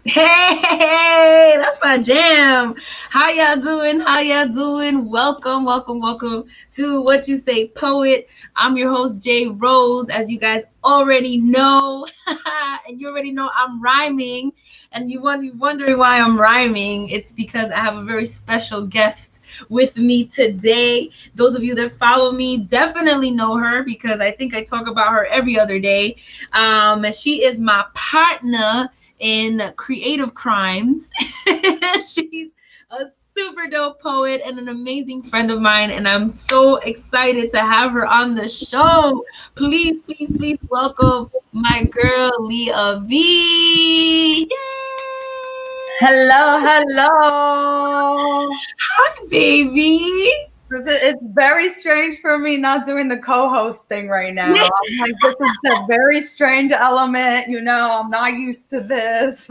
Hey, that's my jam. How y'all doing? How y'all doing? Welcome, welcome, welcome to What You Say Poet. I'm your host, JRose, as you guys already know. And you already know I'm rhyming. And you're wondering why I'm rhyming. It's because I have a very special guest with me today. Those of you that follow me definitely know her because I think I talk about her every other day. She is my partner in creative crimes. She's a super dope poet and an amazing friend of mine, and I'm so excited to have her on the show. Please, please, please welcome my girl Leah V. Yay! Hello, hello. Hi, baby. It's very strange for me not doing the co-host thing right now. I'm like, this is a very strange element. I'm not used to this.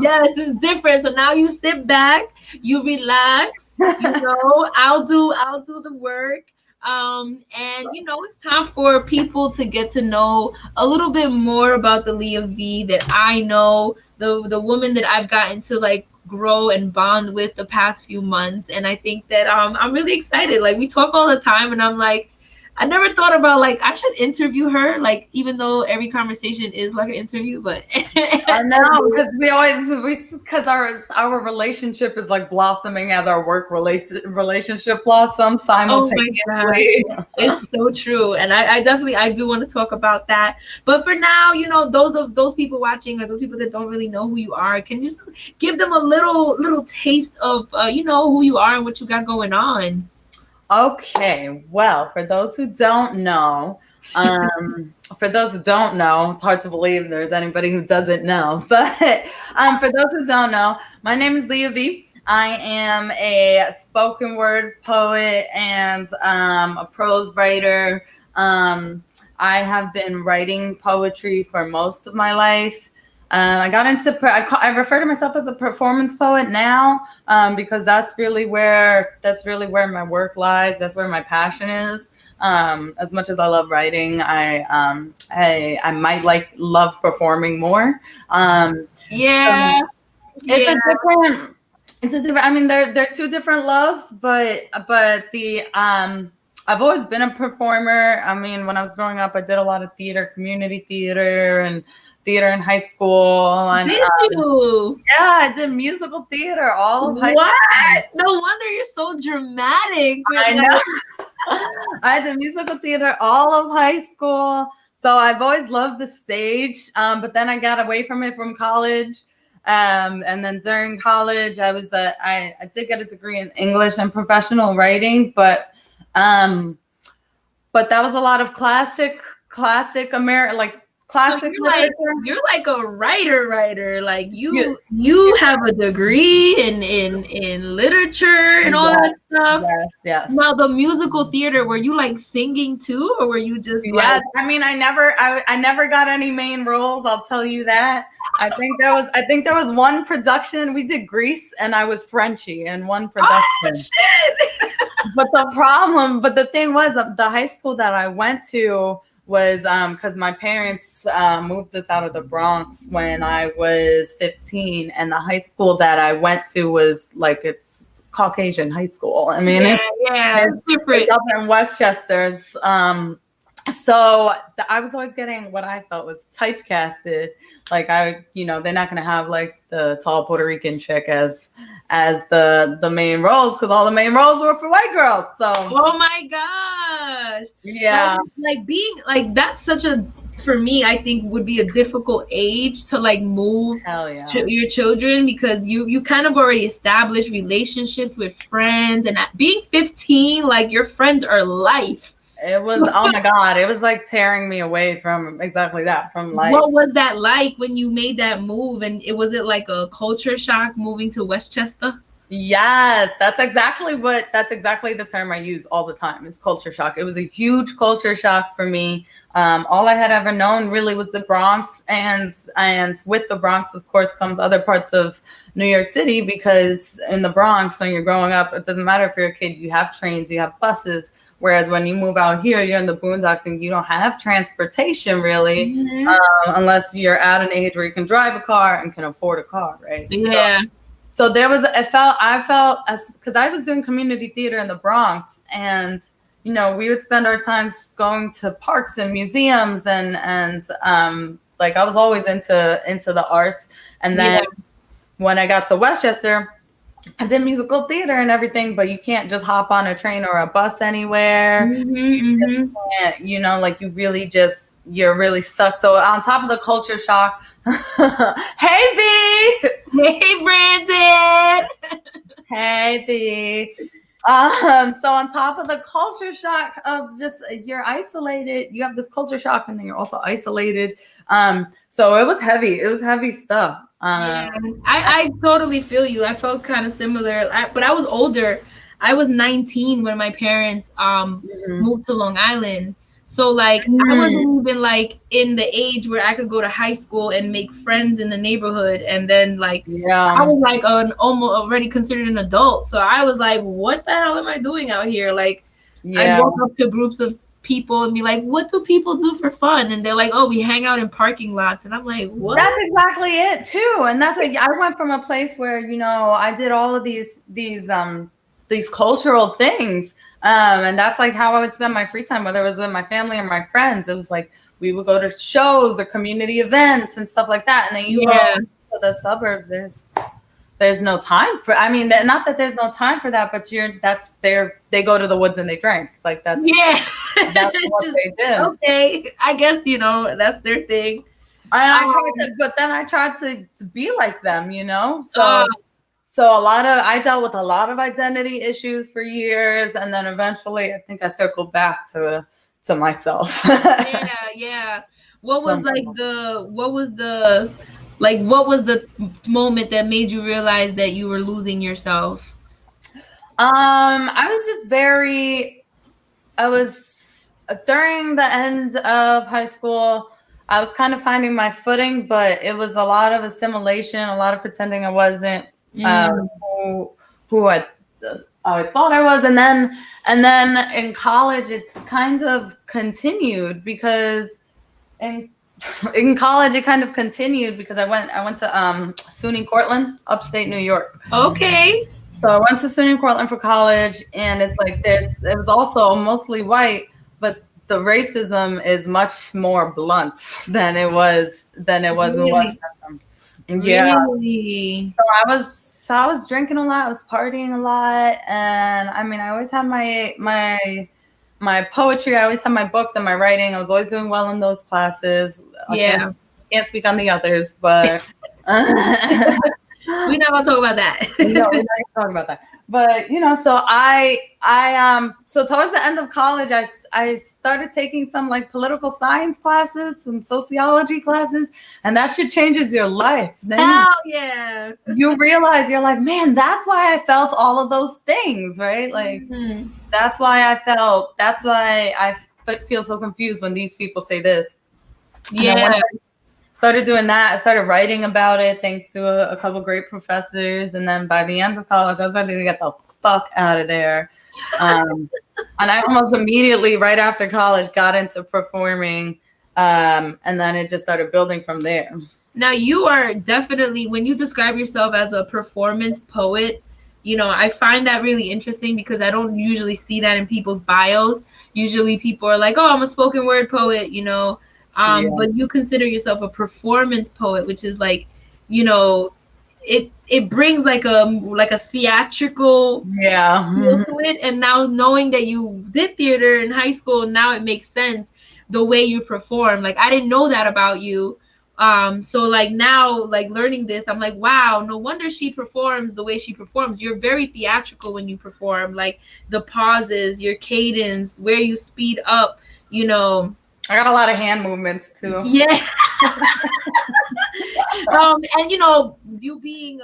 Yes, it's different. So now you sit back, you relax, I'll do the work. And it's time for people to get to know a little bit more about the Leah V that I know, the woman that I've gotten to like grow and bond with the past few months. And I think that I'm really excited. Like we talk all the time and I'm like, I never thought about like I should interview her, like even though every conversation is like an interview, but I know because our relationship is like blossoming as our work relationship blossoms oh my simultaneously. gosh, it's so true, and I definitely I do want to talk about that. But for now, those people watching or those people that don't really know who you are, can you just give them a little taste of who you are and what you got going on? Okay, well, for those who don't know, it's hard to believe there's anybody who doesn't know. But for those who don't know, my name is Leah V. I am a spoken word poet and a prose writer. I have been writing poetry for most of my life. I got into I refer to myself as a performance poet now because that's really where my work lies. That's where my passion is. As much as I love writing, I might love performing more. Yeah, It's yeah. a different. I mean, they're two different loves, but the I've always been a performer. I mean, when I was growing up, I did a lot of theater, community theater, and theater in high school. And Did you? yeah, I did musical theater all of high school. What? No wonder you're so dramatic. I know. I did musical theater all of high school. So I've always loved the stage. But then I got away from it from college. And then during college, I did get a degree in English and professional writing, but that was a lot of classic American, classic So you're like a writer. Like you have a degree in literature and all that stuff. Yes. Now the musical theater, were you like singing too, or were you just like? Yes, I mean, I never got any main roles. I'll tell you that. I think there was one production. We did Grease, and I was Frenchie in one production. Oh shit! But the thing was, the high school that I went to was because my parents moved us out of the Bronx when I was 15, and the high school that I went to was it's Caucasian high school. I mean, it's different. Up in Westchester's. So I was always getting what I felt was typecasted. Like they're not gonna have like the tall Puerto Rican chick as the main roles because all the main roles were for white girls. So oh my gosh, yeah, like being like that's such a for me I think would be a difficult age to like move your children because you kind of already established relationships with friends and being 15 like your friends are life. It was, oh my God, it was like tearing me away from exactly that, from life. What was that like when you made that move? And was it like a culture shock moving to Westchester? Yes, that's exactly the term I use all the time is culture shock. It was a huge culture shock for me. All I had ever known really was the Bronx, and with the Bronx, of course, comes other parts of New York City, because in the Bronx, when you're growing up, it doesn't matter if you're a kid, you have trains, you have buses. Whereas when you move out here, you're in the boondocks and you don't have transportation really, Mhm. unless you're at an age where you can drive a car and can afford a car, right? Yeah. So there was, I felt as, because I was doing community theater in the Bronx, and you know, we would spend our time going to parks and museums, and like I was always into the arts. And then when I got to Westchester, I did musical theater and everything, but you can't just hop on a train or a bus anywhere. Mm-hmm. Can't, you know, like you're really stuck. So on top of the culture shock, hey B, Hey, Brandon. hey B. So on top of the culture shock of just you're isolated, you have this culture shock, and then you're also isolated. So it was heavy. It was heavy stuff. Yeah, I totally feel you. I felt kind of similar, but I was older. I was 19 when my parents moved to Long Island. So like I wasn't even like in the age where I could go to high school and make friends in the neighborhood, and then like I was like an almost already considered an adult. So I was like, what the hell am I doing out here? Like I'd walk up to groups of people and be like, what do people do for fun? And they're like, oh, we hang out in parking lots. And I'm like, what? That's exactly it too. And that's like, I went from a place where, you know, I did all of these cultural things. And that's like how I would spend my free time, whether it was with my family or my friends. It was like we would go to shows or community events and stuff like that. And then you go to the suburbs, there's no time for, I mean, not that there's no time for that, but they go to the woods and they drink. Like that's what they do. Okay, I guess, you know, that's their thing. I tried to be like them, you know? So I dealt with a lot of identity issues for years. And then eventually I think I circled back to myself. Yeah. What was the moment that made you realize that you were losing yourself? I was during the end of high school, I was kind of finding my footing, but it was a lot of assimilation, a lot of pretending I wasn't who I thought I was. And then in college, it's kind of continued because in college, it kind of continued because I went to SUNY Cortland, upstate New York. Okay. So I went to SUNY Cortland for college, and it's like this. It was also mostly white, but the racism is much more blunt than it was in Westchester. Yeah. Really? So I was drinking a lot. I was partying a lot, and I mean, I always had my poetry. I always had my books and my writing. I was always doing well in those classes. I can't speak on the others, but we're not gonna talk about that. No, we're not gonna talk about that. But you know, so so towards the end of college, I started taking some like political science classes, some sociology classes, and that shit changes your life. Hell yeah! You realize you're like, man, that's why I felt all of those things, right? Like that's why I feel so confused when these people say this. Yeah. Started doing that. I started writing about it thanks to a couple great professors. And then by the end of college, I was ready to get the fuck out of there. And I almost immediately, right after college, got into performing. And then it just started building from there. Now, you are definitely, when you describe yourself as a performance poet, you know, I find that really interesting because I don't usually see that in people's bios. Usually people are like, oh, I'm a spoken word poet, you know. But you consider yourself a performance poet, which is like, you know, it brings like a theatrical feel to it. And now knowing that you did theater in high school, now it makes sense the way you perform. Like I didn't know that about you. So like now, like learning this, I'm like, wow, no wonder she performs the way she performs. You're very theatrical when you perform, like the pauses, your cadence, where you speed up, you know. I got a lot of hand movements too. Yeah. And you know, you being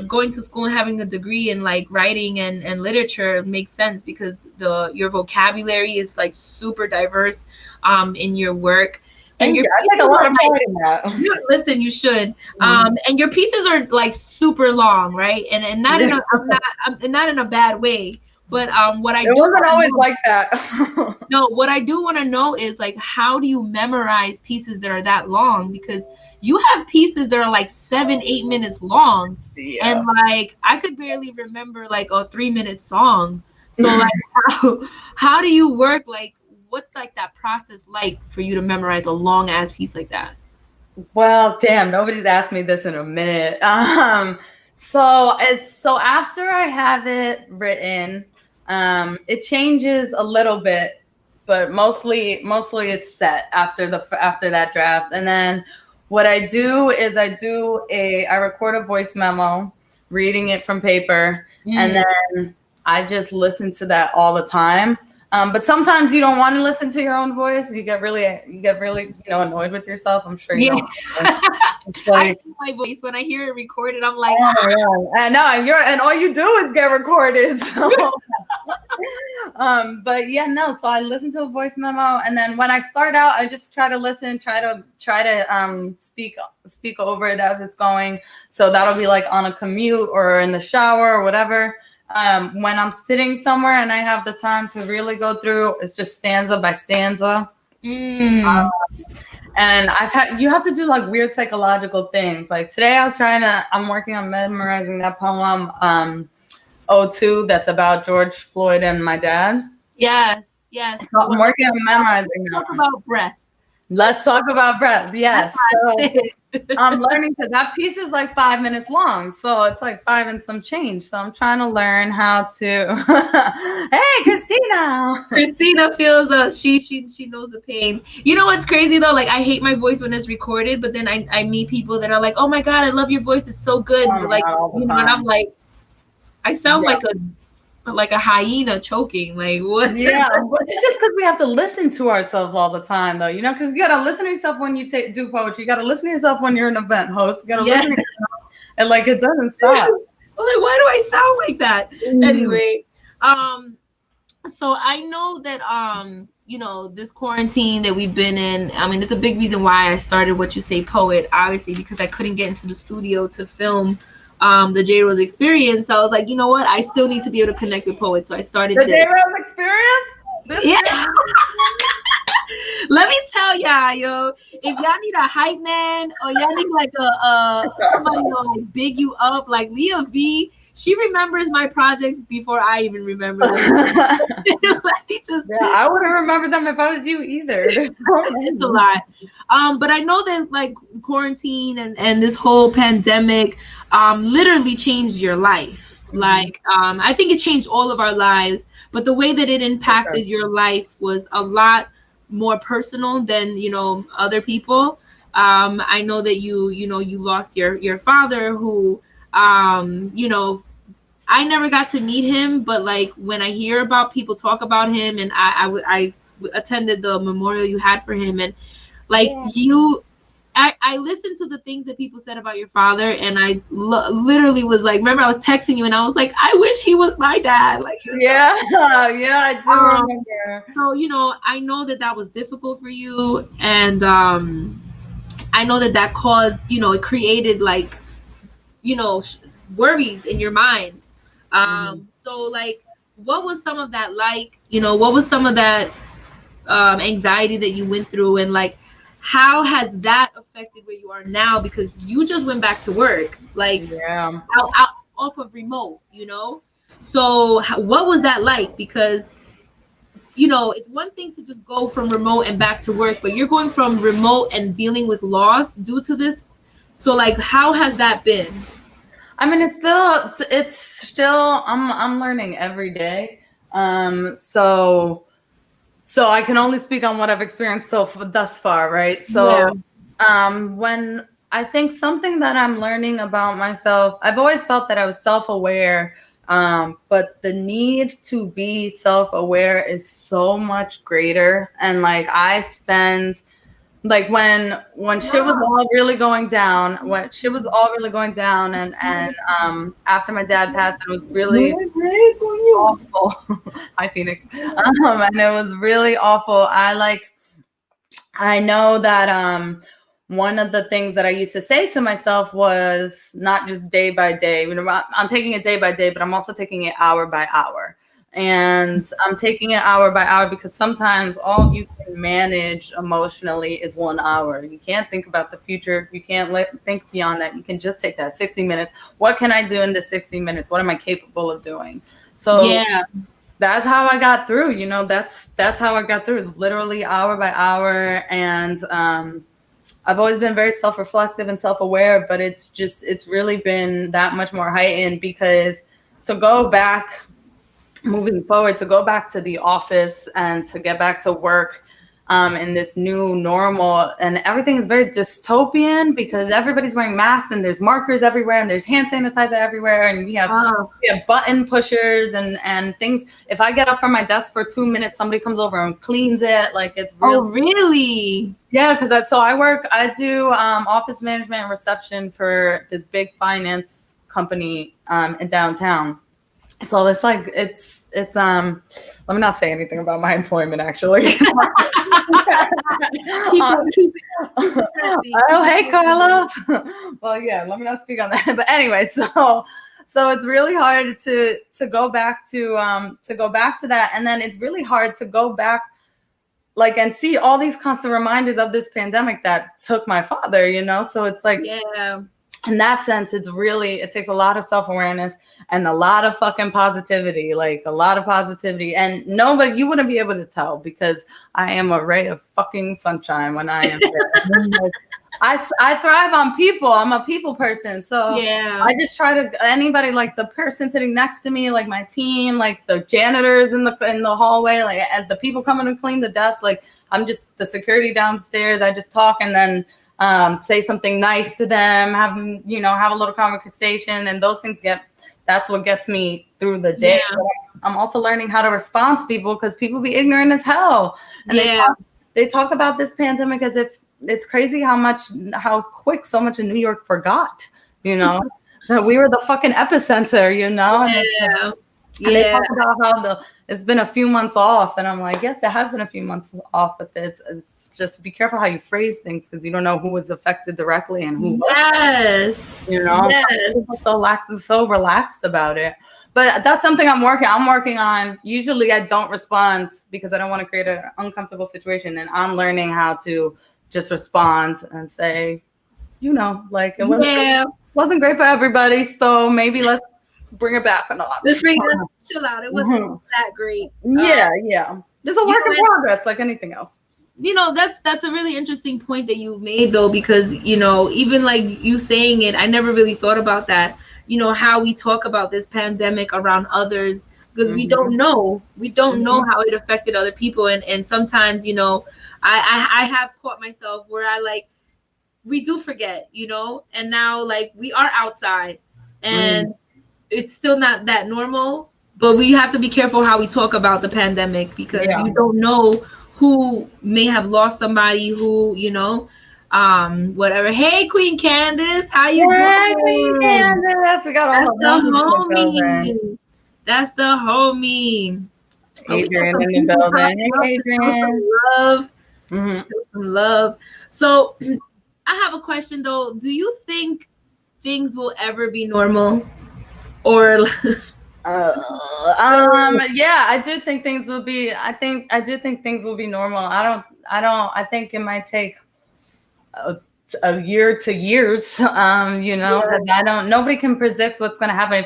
going to school and having a degree in like writing and literature makes sense because your vocabulary is like super diverse in your work. And I take a lot of pride in that. Listen, you should. And your pieces are like super long, right? And not in a bad way. But what I It do wasn't always know, like that. no, what I do want to know is like, how do you memorize pieces that are that long? Because you have pieces that are like 7, 8 minutes long, Yeah. and like I could barely remember like a 3 minute song. So like, how do you work? Like, what's like that process like for you to memorize a long ass piece like that? Well, damn, nobody's asked me this in a minute. So after I have it written, it changes a little bit, but mostly it's set after that draft. And then what I do is I record a voice memo, reading it from paper, and Mm. then I just listen to that all the time. But sometimes you don't want to listen to your own voice. You get really, annoyed with yourself. I'm sure you Yeah. know. It's I like, hate my voice when I hear it recorded. I'm like, oh my God. I know, and all you do is get recorded. So, but yeah, no. So I listen to a voice memo, and then when I start out, I just try to listen, try to speak over it as it's going. So that'll be like on a commute or in the shower or whatever. When I'm sitting somewhere and I have the time to really go through, it's just stanza by stanza. mm. And you have to do like weird psychological things. Like today I'm working on memorizing that poem, O2, that's about George Floyd and my dad. Yes, yes. So I'm working on memorizing Talk that. about breath. Let's talk about breath. Yes. That's So my shit. I'm learning because that piece is like 5 minutes long. So it's like 5 and some change. So I'm trying to learn how to Hey, Christina. Christina feels she knows the pain. You know what's crazy though? Like I hate my voice when it's recorded, but then I meet people that are like, "Oh my God, I love your voice. It's so good." Oh my Like, God, all the and time. I'm like, I sound Yeah. like a hyena choking. Like what? Yeah, but it's just because we have to listen to ourselves all the time, though, because you got to listen to yourself when you do poetry. You got to listen to yourself when you're an event host. You got to Yeah. listen to yourself, and like it doesn't stop. I'm like, why do I sound like that? Anyway, so I know that this quarantine that we've been in, I mean, it's a big reason why I started Whatchu Say Poet, obviously, because I couldn't get into the studio to film the JRose experience. So I was like, you know what? I still need to be able to connect with poets. So I started The this. JRose experience? Yeah. Let me tell y'all, yo, if y'all need a hype man or y'all need like a somebody to like big you up, like Leah V, she remembers my projects before I even remember them. Let me just, Yeah, I wouldn't remember them if I was you either. There's so many. it's a lot. But I know that like quarantine and this whole pandemic literally changed your life. Like I think it changed all of our lives, but the way that it impacted your life was a lot more personal than other people. I know that you lost your father, who I never got to meet him, but like when I hear about people talk about him, and I attended the memorial you had for him, and like I listened to the things that people said about your father, and I literally was like, remember I was texting you, and I was like, I wish he was my dad. Like, yeah, I do remember. So I know that was difficult for you, and I know that caused it created like worries in your mind. So like, what was some of that like? What was some of that anxiety that you went through, and like how has that affected where you are now, because you just went back to work like out off of remote, so what was that like? Because it's one thing to just go from remote and back to work, but you're going from remote and dealing with loss due to this. So like, how has that been? I mean, it's still I'm learning every day. So I can only speak on what I've experienced thus far, right? So when I think something that I'm learning about myself, I've always felt that I was self-aware, but the need to be self-aware is so much greater. And like I spend like when shit was all really going down, and after my dad passed, it was really awful. Hi, Phoenix. And it was really awful. I know that one of the things that I used to say to myself was not just day by day. I'm taking it day by day, but I'm also taking it hour by hour. And I'm taking it hour by hour because sometimes all you can manage emotionally is 1 hour. You can't think about the future. You can't think beyond that. You can just take that 60 minutes. What can I do in this 60 minutes? What am I capable of doing? So that's how I got through. You know, that's how I got through. It's literally hour by hour. And I've always been very self-reflective and self-aware, but it's really been that much more heightened because to go back, moving forward, to go back to the office and to get back to work in this new normal, and everything is very dystopian because everybody's wearing masks and there's markers everywhere and there's hand sanitizer everywhere, and we have button pushers and things. If I get up from my desk for 2 minutes, somebody comes over and cleans it. Like, it's really, oh really? Yeah, because I do office management and reception for this big finance company in downtown. So it's like it's let me not say anything about my employment, actually. Oh, hey, Carlos. Well, yeah, let me not speak on that. But anyway, so it's really hard to go back to that, and then it's really hard to go back, like, and see all these constant reminders of this pandemic that took my father, you know? So it's like, in that sense, it takes a lot of self-awareness and a lot of fucking positivity, like a lot of positivity. And nobody, you wouldn't be able to tell because I am a ray of fucking sunshine when I am there. I thrive on people. I'm a people person. So I just try to, anybody, like the person sitting next to me, like my team, like the janitors in the hallway, like and the people coming to clean the desk, like I'm just the security downstairs. I just talk and then say something nice to them, have a little conversation, and those things that's what gets me through the day. I'm also learning how to respond to people because people be ignorant as hell. And they talk about this pandemic as if it's crazy how quick so much in New York forgot, that we were the fucking epicenter, And they talk about how it's been a few months off, and I'm like, yes, it has been a few months off, but it's just be careful how you phrase things because you don't know who was affected directly and who wasn't. People so relaxed about it. But that's something I'm working on. Usually I don't respond because I don't want to create an uncomfortable situation, and I'm learning how to just respond and say, it wasn't great for everybody, so maybe let's bring it back a notch. Let's chill out. It wasn't that great. Yeah. There's a work in progress, like anything else. That's a really interesting point that you made, though, because even like you saying it, I never really thought about that. How we talk about this pandemic around others, because we don't know how it affected other people, and sometimes I have caught myself where we do forget, and now like we are outside and it's still not that normal, but we have to be careful how we talk about the pandemic because you don't know who may have lost somebody who, whatever. Hey, Queen Candace, how you doing? Queen Candace, we got all the homie. That's the homie. Adrian in the building. Hey, Adrian. Some love. So I have a question though. Do you think things will ever be normal? Or I do think things will be. I do think things will be normal. I think it might take a year to years. Nobody can predict what's going to happen.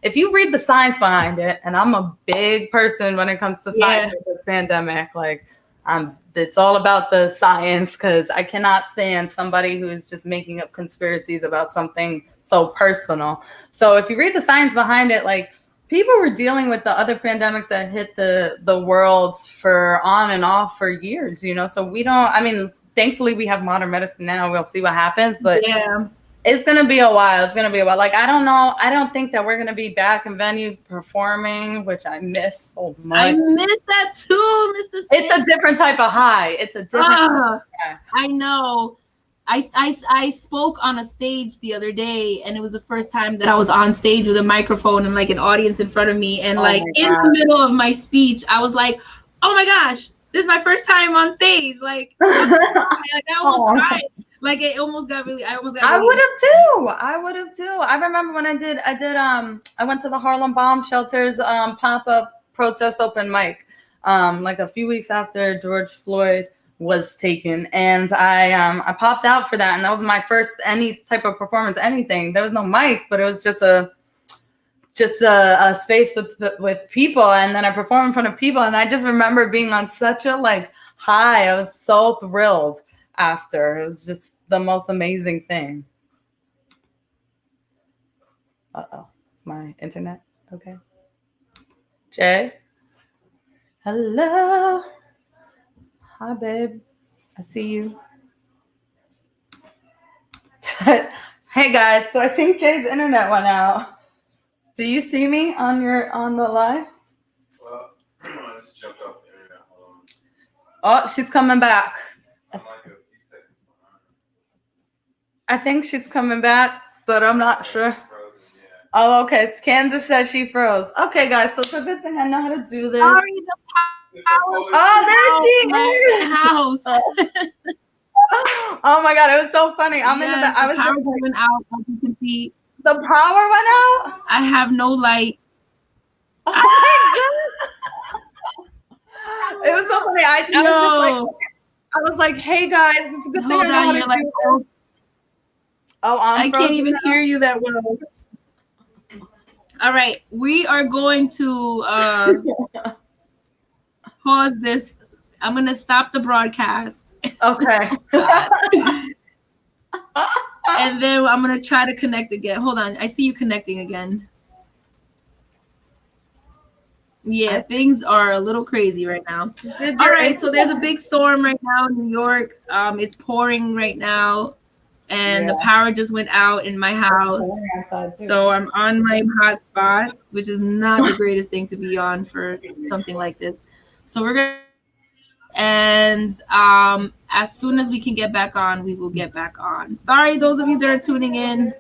If you read the science behind it, and I'm a big person when it comes to science with this pandemic, like it's all about the science because I cannot stand somebody who is just making up conspiracies about something so personal. So if you read the science behind it, like people were dealing with the other pandemics that hit the world for on and off for years, so thankfully we have modern medicine now. We'll see what happens, but it's going to be a while. Like, I don't know. I don't think that we're going to be back in venues performing, which I miss so much. I miss that too, Mr. Smith. It's a different type of high. It's a different type of high. I know. I spoke on a stage the other day, and it was the first time that I was on stage with a microphone and like an audience in front of me. And in the middle of my speech, I was like, oh my gosh, this is my first time on stage. Like, I almost cried. Like it almost got really. I almost got I really. would have too. I would have too. I remember when I went to the Harlem Bomb Shelter's pop-up protest open mic like a few weeks after George Floyd was taken, and I popped out for that, and that was my first any type of performance, anything. There was no mic, but it was just a space with people, and then I performed in front of people, and I just remember being on such a like high. I was so thrilled after. It was just the most amazing thing. Uh-oh, it's my internet. Okay. Jay? Hello. Hi, babe. I see you. Hey, guys. So I think Jay's internet went out. Do you see me on the live? Well, I just jumped off the internet. Oh, she's coming back. I'm like a few seconds behind. I think she's coming back, but I'm not sure. Frozen, yeah. Oh, okay. Candace says she froze. Okay, guys. So it's a good thing I know how to do this. Sorry, the It's a poet. Oh, there she is. house. Oh my god, it was so funny. I'm in the Yes, I was the power just like, went out, as you can see. the power went out. I have no light. Oh my god. It was so funny. I was like, hey guys, this is a good thing Hold I know how on, to you're do like, this. Oh, I can't even hear you that well. All right, we are going to pause this. I'm gonna stop the broadcast. Okay. And then I'm gonna try to connect again. Hold on, I see you connecting again. Yeah, things are a little crazy right now. All right, so there's a big storm right now in New York. It's pouring right now, and the power just went out in my house. So I'm on my hotspot, which is not the greatest thing to be on for something like this. So we're gonna, and as soon as we can get back on, we will get back on. Sorry, those of you that are tuning in.